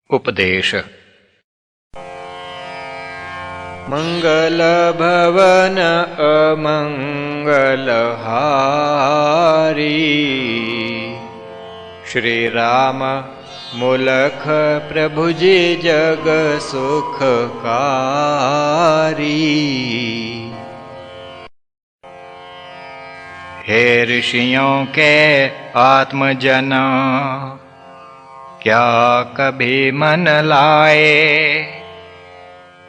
उपदेश। मंगल भवन अमंगल हारी, श्री राम मूलख प्रभु जी जग सुखकारी। हे ऋषियों के आत्मजन, क्या कभी मन लाए,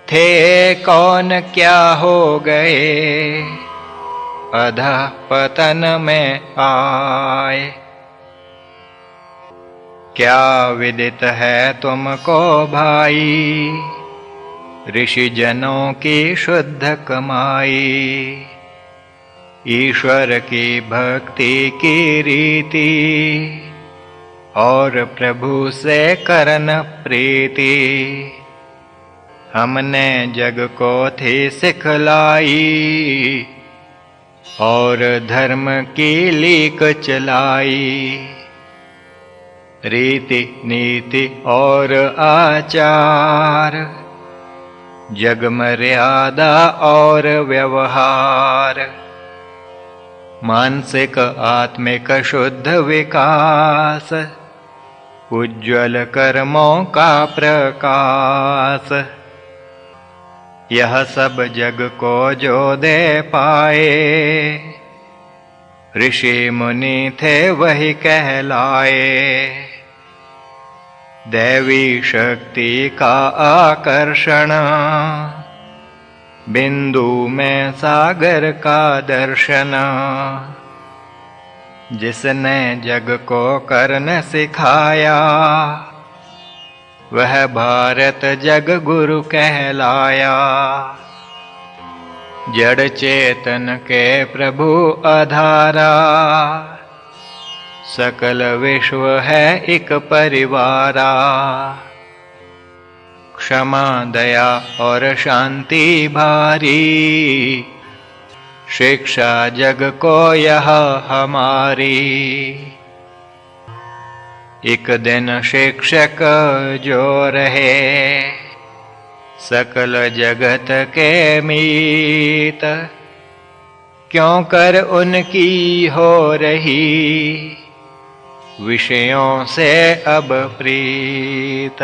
थे कौन क्या हो गए, अधः पतन में आए। क्या विदित है तुमको भाई, ऋषि जनों की शुद्ध कमाई। ईश्वर की भक्ति की रीति, और प्रभु से करन प्रीति। हमने जग को थी सिखलाई, और धर्म की लीक चलाई। रीति नीति और आचार, जग मर्यादा और व्यवहार। मानसिक आत्मिक शुद्ध विकास, उज्ज्वल कर्मों का प्रकाश। यह सब जग को जो दे पाए, ऋषि मुनि थे वही कहलाए। दैवी शक्ति का आकर्षण, बिंदु में सागर का दर्शन। जिसने जग को करन सिखाया, वह भारत जग गुरु कहलाया। जड़ चेतन के प्रभु आधारा, सकल विश्व है एक परिवारा। क्षमा दया और शांति भारी, शिक्षा जग को यह हमारी। एक दिन शिक्षक जो रहे, सकल जगत के मीत। क्यों कर उनकी हो रही, विषयों से अब प्रीत।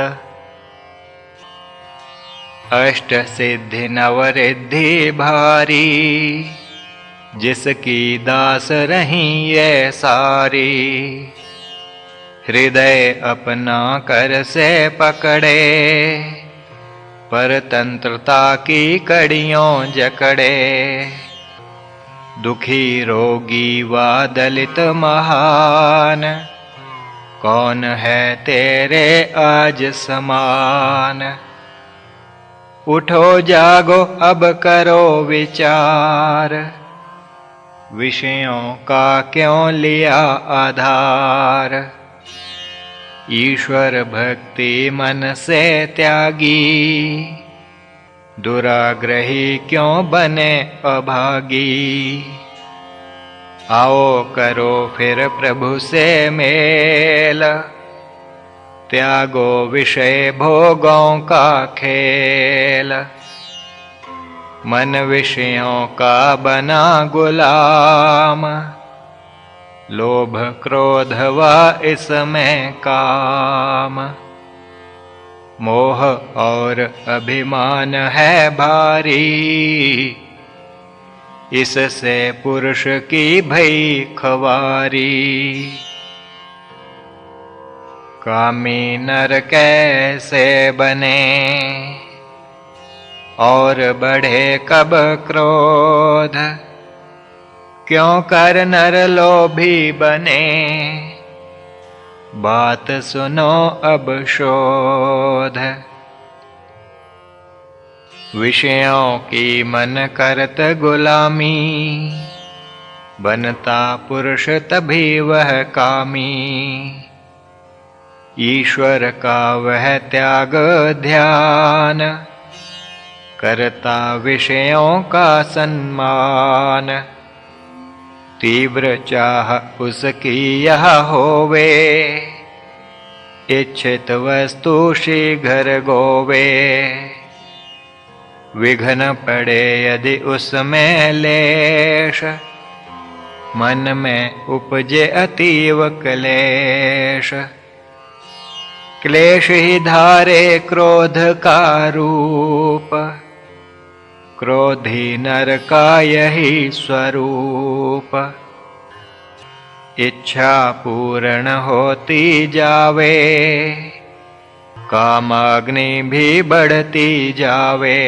अष्ट सिद्धि नवरिद्धि भारी, जिसकी दास रही ये सारी। हृदय अपना कर से पकड़े, परतंत्रता की कड़ियों जकड़े। दुखी रोगी व दलित महान, कौन है तेरे आज समान। उठो जागो अब करो विचार, विषयों का क्यों लिया आधार। ईश्वर भक्ति मन से त्यागी, दुराग्रही क्यों बने अभागी। आओ करो फिर प्रभु से मेल, त्यागो विषय भोगों का खेल। मन विषयों का बना गुलाम, लोभ क्रोध व इसमें काम। मोह और अभिमान है भारी, इससे पुरुष की भई खवारी। कामी नर कैसे बने, और बढ़े कब क्रोध। क्यों कर नर लोभी बने, बात सुनो अब शोध। विषयों की मन करत गुलामी, बनता पुरुष तभी वह कामी। ईश्वर का वह त्याग ध्यान, करता विषयों का सम्मान। तीव्र चाह उसकी यह होवे, इच्छित वस्तु शीघ्र गोवे, विघ्न पड़े यदि उसमें लेश, मन में उपजे अतीव क्लेश। क्लेश ही धारे क्रोध का रूप, क्रोधी नर का यही स्वरूप। इच्छा पूर्ण होती जावे, कामाग्नि भी बढ़ती जावे।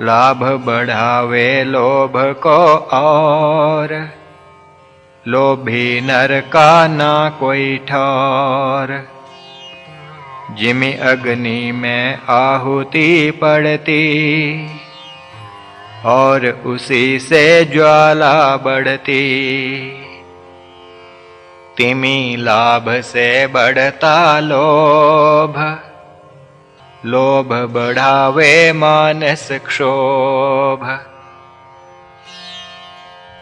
लाभ बढ़ावे लोभ को और, लोभी नर का ना कोई ठौर। जिमि अग्नि में आहुति पड़ती, और उसी से ज्वाला बढ़ती। तिमि लाभ से बढ़ता लोभ, लोभ बढ़ावे मानस क्षोभ।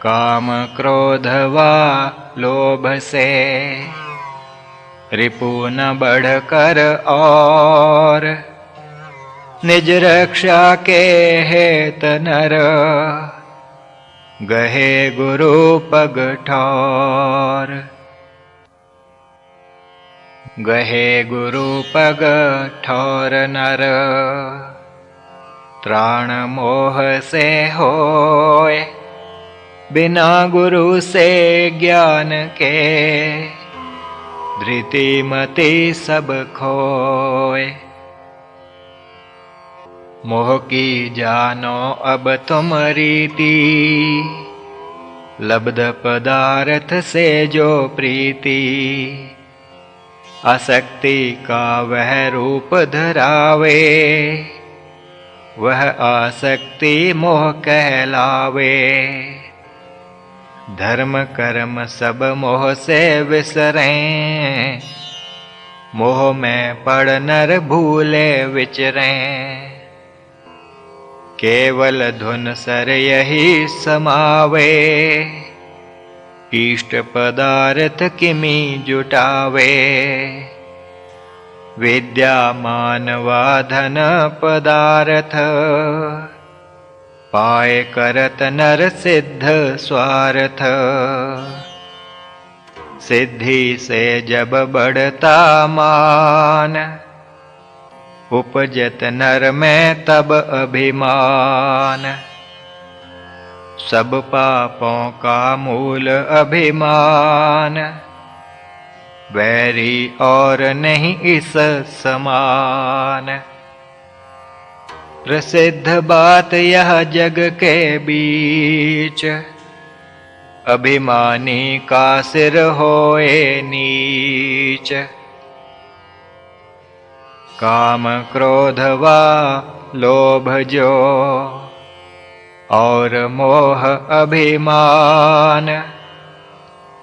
काम क्रोध व लोभ से रिपु न बढ़कर और, निज रक्षा के हेत नर गहे गुरु पग ठौर। गहे गुरु पग ठौर नर, त्राण मोह से होय। बिना गुरु से ज्ञान के, धृति मति सब खोए। मोह की जानो अब तुम रीति, लब्ध पदार्थ से जो प्रीति। आसक्ति का वह रूप धरावे, वह आसक्ति मोह कहलावे। धर्म कर्म सब मोह से विसरें, मोह में पड़ नर भूले विचरें। केवल धुन सर यही समावे, इष्ट पदार्थ किमि जुटावे। विद्या मानवा धन पदार्थ, पाए करत नर सिद्ध स्वार्थ। सिद्धि से जब बढ़ता मान, उपजत नर में तब अभिमान। सब पापों का मूल अभिमान, वैरी और नहीं इस समान। प्रसिद्ध बात यह जग के बीच, अभिमानी का सिर होए नीच। काम क्रोध व लोभ जो, और मोह अभिमान।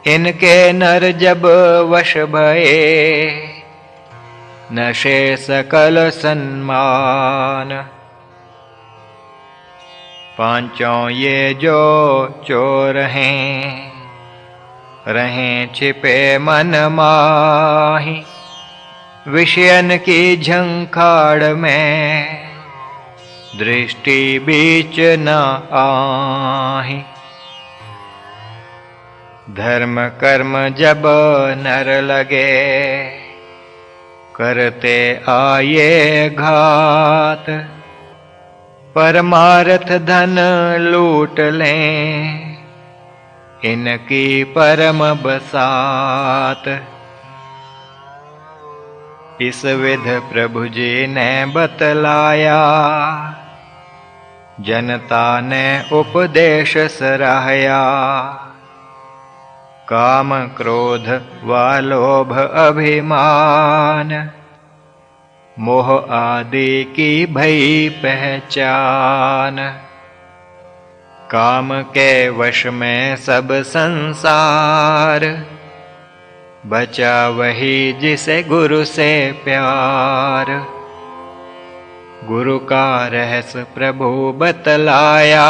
इनके नर जब वश भये, नशे सकल सन्मान। पांचों ये जो चोर हैं, रहें छिपे मन माही। विषयन की झंखाड़ में, दृष्टि बीच न आही। धर्म कर्म जब नर लगे, करते आये घात। परमार्थ धन लूट लें, इनकी परम बसात। इस विध प्रभु जी ने बतलाया, जनता ने उपदेश सराहया। काम क्रोध व लोभ अभिमान, मोह आदि की भई पहचान। काम के वश में सब संसार, बचा वही जिसे गुरु से प्यार। गुरु का रहस्य प्रभु बतलाया,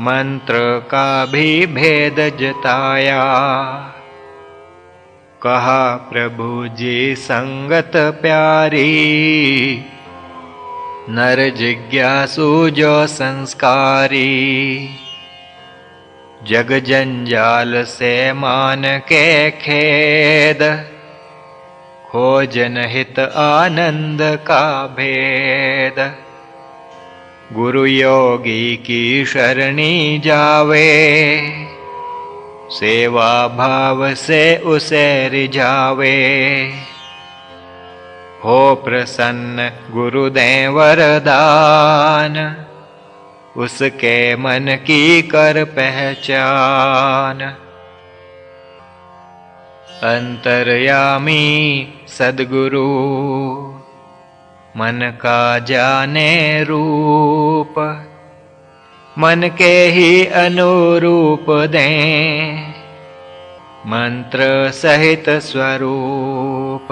मंत्र का भी भेद जताया। कहा प्रभु जी संगत प्यारी, नर जिज्ञासु जो संस्कारी। जग जंजाल से मान के खेद, खोजन हित आनंद का भेद। गुरु योगी की शरणी जावे, सेवा भाव से उसे रिझावे। हो प्रसन्न गुरुदेव वरदान, उसके मन की कर पहचान। अंतर्यामी सद्गुरु, मन का जाने रूप। मन के ही अनुरूप दें, मंत्र सहित स्वरूप।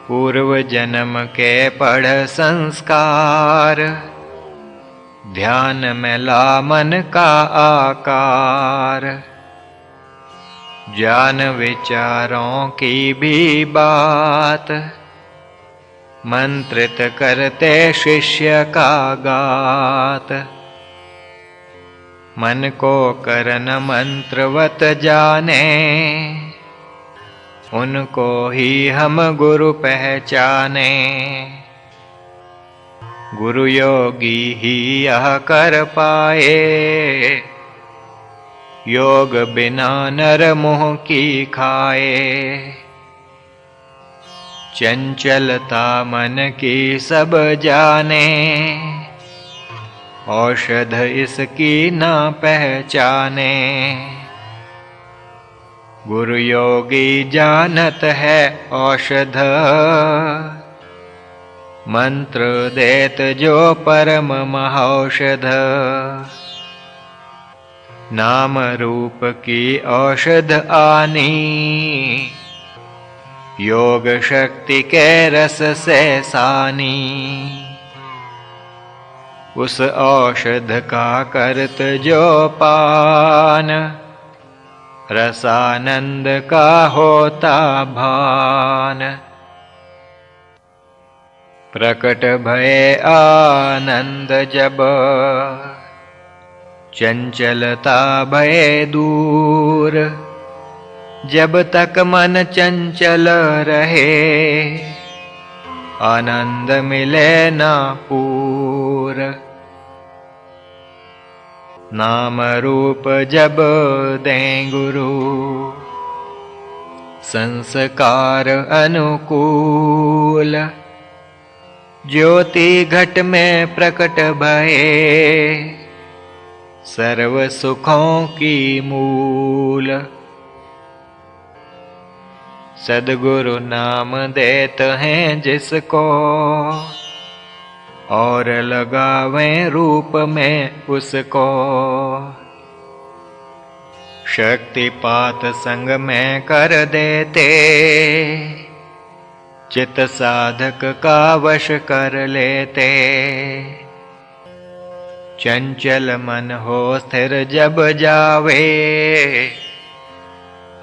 पूर्व जन्म के पढ़ संस्कार, ध्यान में ला मन का आकार। जान विचारों की भी बात, मंत्रित करते शिष्य का गात। मन को करन मंत्रवत जाने, उनको ही हम गुरु पहचाने। गुरु योगी ही यह कर पाए, योग बिना नर मुँह की खाए। चंचलता मन की सब जाने, औषध इसकी ना पहचाने। गुरु योगी जानत है औषध, मंत्र देत जो परम महौषध। नाम रूप की औषध आनी, योग शक्ति के रस से सानी। उस औषध का करत जो पान, रसानंद का होता भान। प्रकट भय आनंद जब, चंचलता भय दूर। जब तक मन चंचल रहे, आनंद मिले ना पूर। नाम रूप जब दें गुरु, संस्कार अनुकूल। ज्योति घट में प्रकट भये, सर्व सुखों की मूल। सद्गुरु नाम देत हैं जिसको, और लगावें रूप में उसको। शक्तिपात संग में कर देते, चित साधक का वश कर लेते। चंचल मन हो स्थिर जब जावे,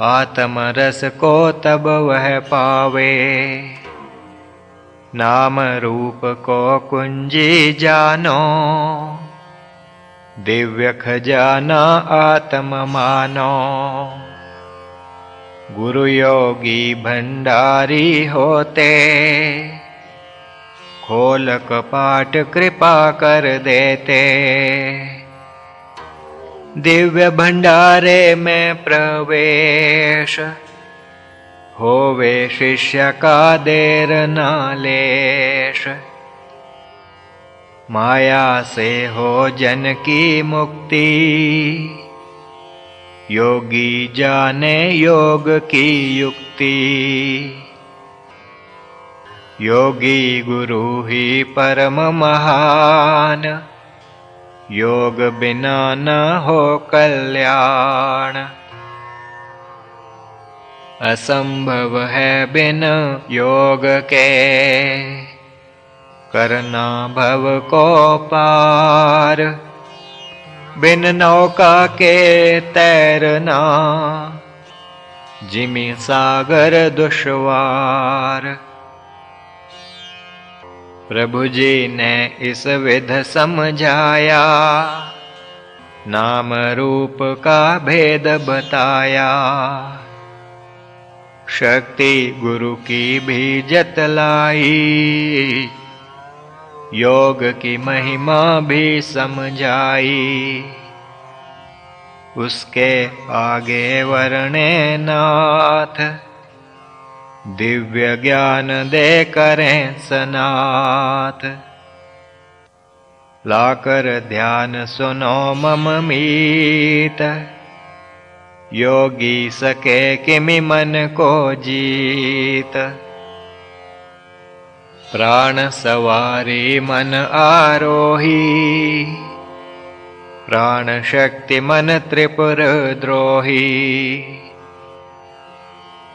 आत्म रस को तब वह पावे। नाम रूप को कुंजी जानो, दिव्य खजाना आत्म मानो। गुरु योगी भंडारी होते, खोल कपाट कृपा कर देते। दिव्य भंडारे में प्रवेश, होवे शिष्य का देर ना लेश। माया से हो जन की मुक्ति, योगी जाने योग की युक्ति। योगी गुरु ही परम महान, योग बिना न हो कल्याण। असंभव है बिन योग के, करना भव को पार। बिन नौका के तैरना, जिमि सागर दुश्वार। प्रभु जी ने इस विध समझाया, नाम रूप का भेद बताया। शक्ति गुरु की भी जतलाई, योग की महिमा भी समझाई। उसके आगे वर्णे नाथ, दिव्य ज्ञान दे करें सनाथ। लाकर ध्यान सुनो मम मीत, योगी सके किमि मन को जीत। प्राण सवारी मन आरोही, प्राण शक्ति मन त्रिपुर द्रोही।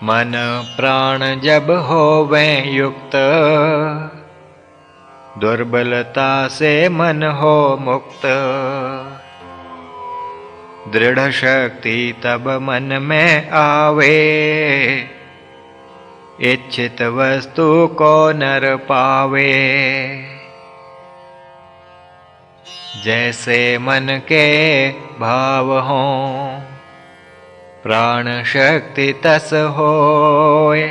मन प्राण जब होवें युक्त, दुर्बलता से मन हो मुक्त। दृढ़ शक्ति तब मन में आवे, इच्छित वस्तु को नर पावे। जैसे मन के भाव हों, प्राण शक्ति तस होए।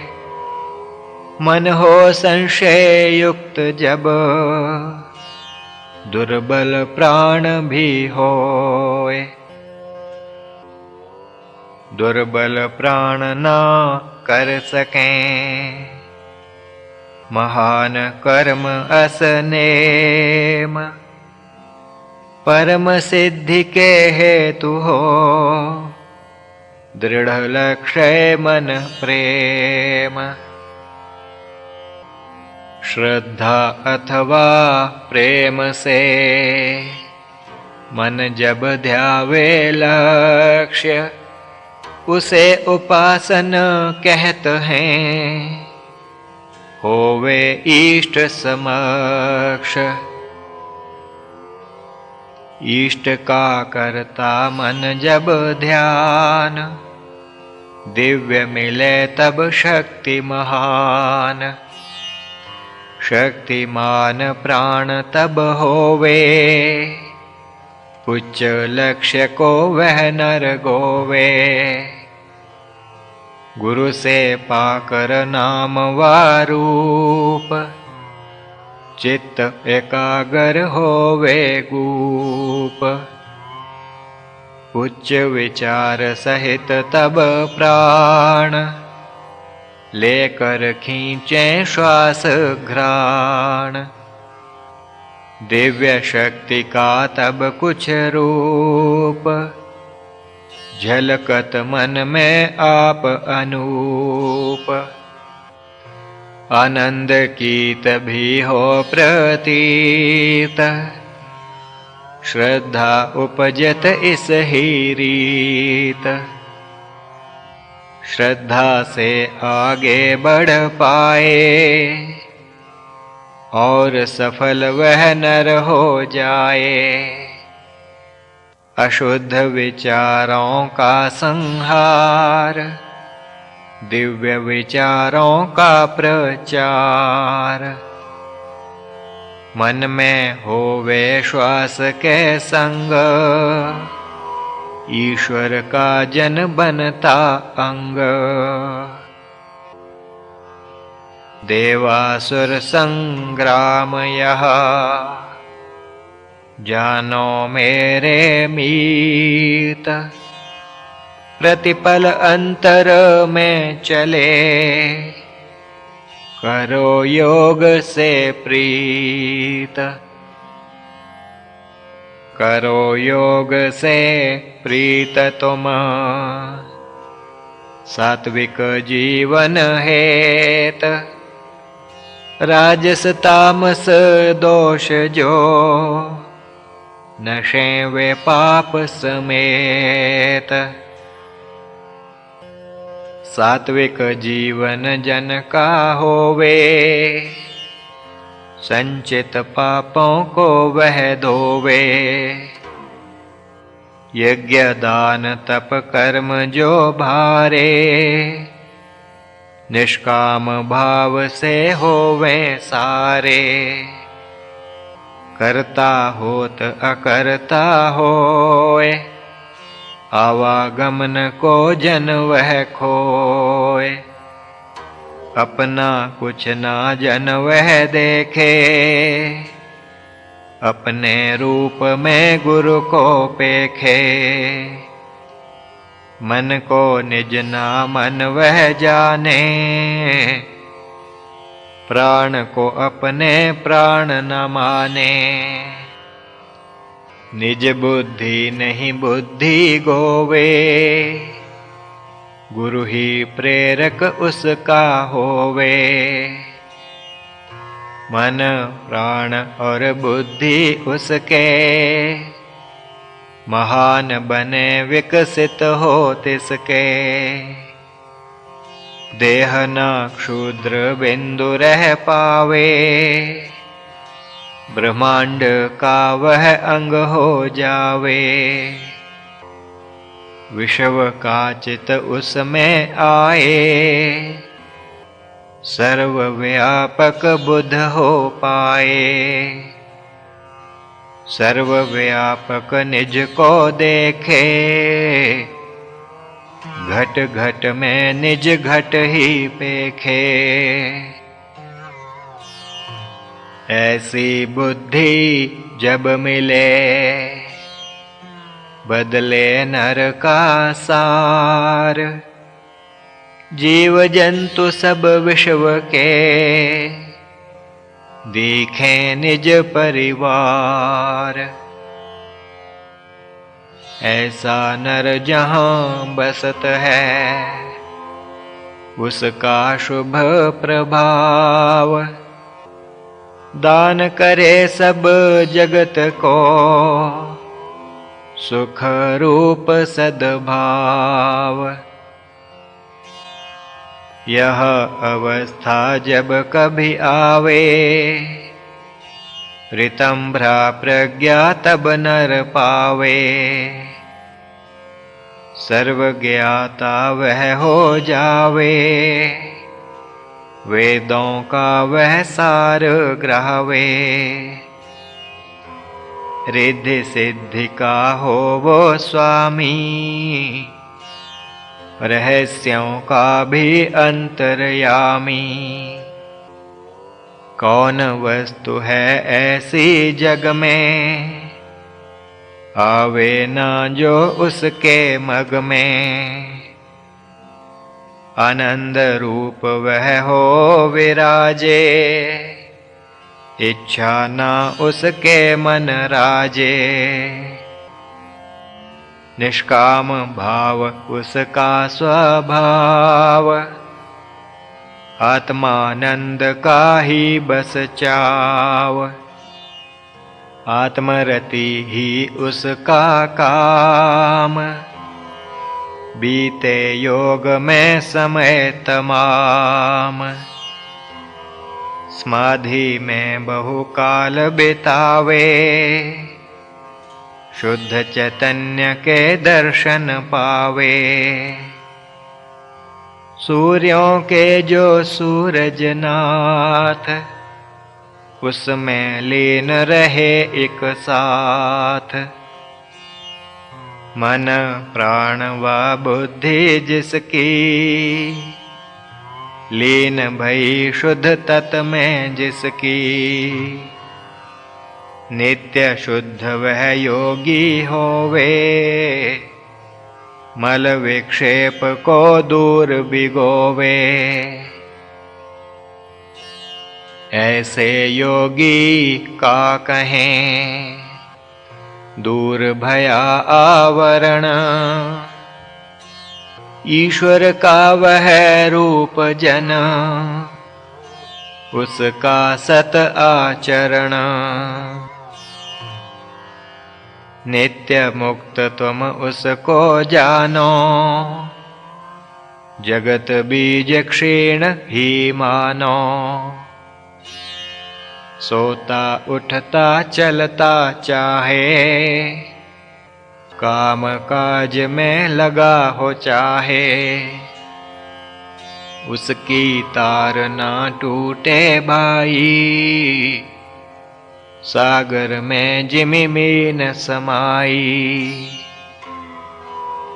मन हो संशय युक्त जब, दुर्बल प्राण भी होए। दुर्बल प्राण ना कर सकें, महान कर्म असनेम। परम सिद्धि के हेतु हो, दृढ़ लक्ष्य मन प्रेम। श्रद्धा अथवा प्रेम से, मन जब ध्यावे लक्ष्य। उसे उपासन कहत हैं, होवे इष्ट समक्ष। इष्ट का करता मन जब ध्यान, दिव्य मिले तब शक्ति महान। शक्तिमान प्राण तब होवे, उच्च लक्ष्य को वह नर गोवे। गुरु से पाकर नाम वा रूप, चित्त एकाग्र होवे गूप। उच्च विचार सहित तब प्राण, लेकर खींचे श्वास घ्राण। दिव्य शक्ति का तब कुछ रूप, झलकत मन में आप अनूप। आनंद की तभी हो प्रतीत, श्रद्धा उपजत इस ही रीत। श्रद्धा से आगे बढ़ पाए, और सफल वह नर हो जाए। अशुद्ध विचारों का संहार, दिव्य विचारों का प्रचार। मन में होवे श्वास के संग, ईश्वर का जन बनता अंग। देवासुर संग्राम यह, जानो मेरे मीत। प्रतिपल अंतर में चले, करो योग से प्रीत। करो योग से प्रीत तुम, सात्विक जीवन हेत। राजस तामस दोष जो, नशे वे पाप समेत। सात्विक जीवन जन का होवे, संचित पापों को वह धोवे। यज्ञ दान तप कर्म जो भारे, निष्काम भाव से होवे सारे। करता होत अकर्ता होए, आवागमन को जन वह खोए। अपना कुछ ना जन वह देखे, अपने रूप में गुरु को पेखे। मन को निज ना मन वह जाने, प्राण को अपने प्राण न माने। निज बुद्धि नहीं बुद्धि गोवे, गुरु ही प्रेरक उसका होवे। मन प्राण और बुद्धि उसके, महान बने विकसित हो तिसके। देह न क्षुद्र बिंदु रह पावे, ब्रह्मांड का वह अंग हो जावे। विश्व का चित उसमें आए, सर्वव्यापक बुद्ध हो पाए। सर्वव्यापक निज को देखे, घट घट में निज घट ही पेखे। ऐसी बुद्धि जब मिले, बदले नर का सार। जीव जंतु सब विश्व के, दिखे निज परिवार। ऐसा नर जहाँ बसत है, उसका शुभ प्रभाव। दान करे सब जगत को, सुख रूप सद्भाव। यह अवस्था जब कभी आवे, ऋतंभ्रा प्रज्ञा तब नर पावे। सर्वज्ञाता वह हो जावे, वेदों का वह सार ग्रावे। रिद्धि सिद्धि का हो वो स्वामी, रहस्यों का भी अंतर्यामी। कौन वस्तु है ऐसी जग में, आवे ना जो उसके मग में। आनंद रूप वह हो विराजे, इच्छा ना उसके मन राजे। निष्काम भाव उसका स्वभाव, आत्मानंद का ही बस चाव। आत्मरति ही उसका काम, बीते योग में समय तमाम। समाधि में बहुकाल बितावे, शुद्ध चैतन्य के दर्शन पावे। सूर्यों के जो सूरजनाथ, उसमें लीन रहे एक साथ। मन प्राण व बुद्धि जिसकी, लीन भई शुद्ध तत् में जिसकी। नित्य शुद्ध वह योगी होवे, मल विक्षेप को दूर बिगोवे। ऐसे योगी का कहें, दूर भया आवरण। ईश्वर का वह रूप जन, उसका सत आचरण। नित्य मुक्त तुम उसको जानो, जगत बीज क्षीण ही मानो। सोता उठता चलता चाहे, काम काज में लगा हो चाहे, उसकी तार ना टूटे भाई। सागर में जिमि मीन समाई,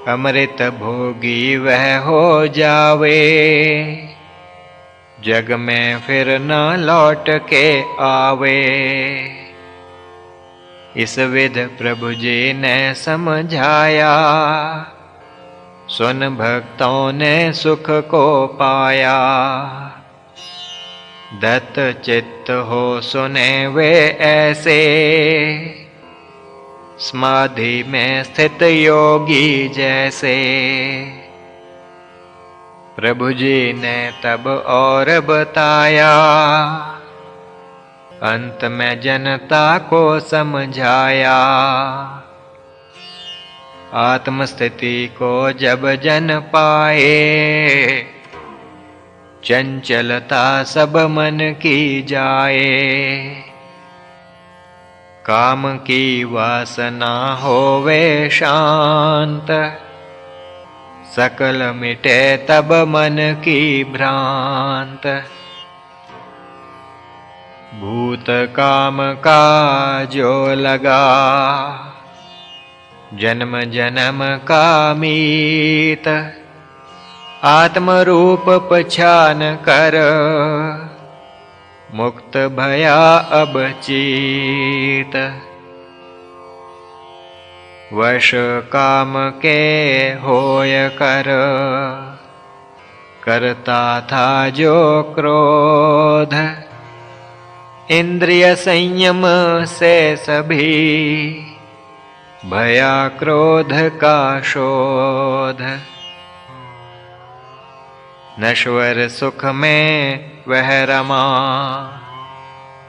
अमृत भोगी वह हो जावे। जग में फिर न लौट के आवे। इस विध प्रभु जी ने समझाया, सुन भक्तों ने सुख को पाया। दत्त चित्त हो सुने वे ऐसे, समाधि में स्थित योगी जैसे। प्रभु जी ने तब और बताया, अंत में जनता को समझाया। आत्मस्थिति को जब जन पाए, चंचलता सब मन की जाए। काम की वासना होवे शांत, सकल मिटे तब मन की भ्रांत। भूत काम का जो लगा, जन्म जन्म का मीत। आत्म रूप पहचान कर, मुक्त भया अब चीत। वश काम के होय कर, करता था जो क्रोध। इंद्रिय संयम से सभी, भया क्रोध का शोध। नश्वर सुख में वह रमा,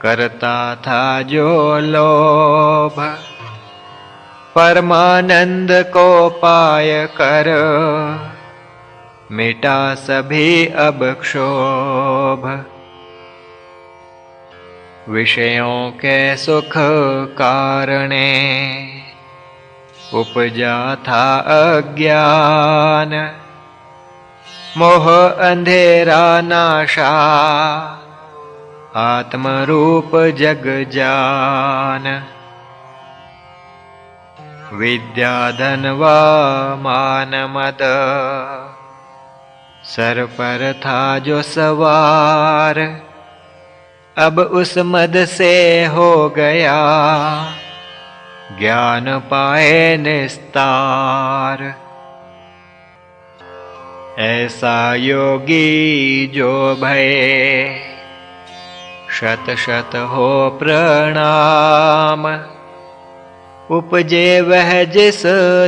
करता था जो लोभ। परमानंद को पाय कर, मिटा सभी अब क्षोभ। विषयों के सुख कारणे, उपजा था अज्ञान। मोह अंधेरा नाशा, आत्म रूप जग जान। विद्या धनवा मान मद, सर पर था जो सवार। अब उस मद से हो गया, ज्ञान पाए निस्तार। ऐसा योगी जो भये, शत शत हो प्रणाम। उपजे वह जिस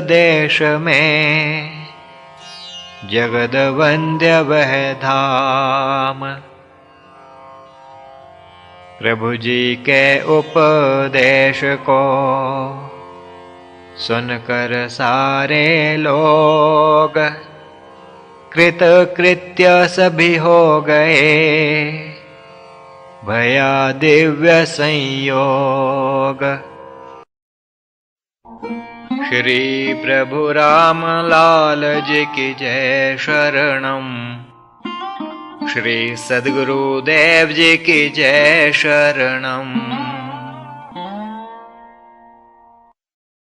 देश में, जगद वंद्य वह धाम। प्रभु जी के उपदेश को, सुनकर सारे लोग। कृत कृत्य सभी हो गए, भया दिव्य संयोग। श्री प्रभु राम लाल जी की जय शरणम। श्री सद्गुरुदेव जी की जय शरणम।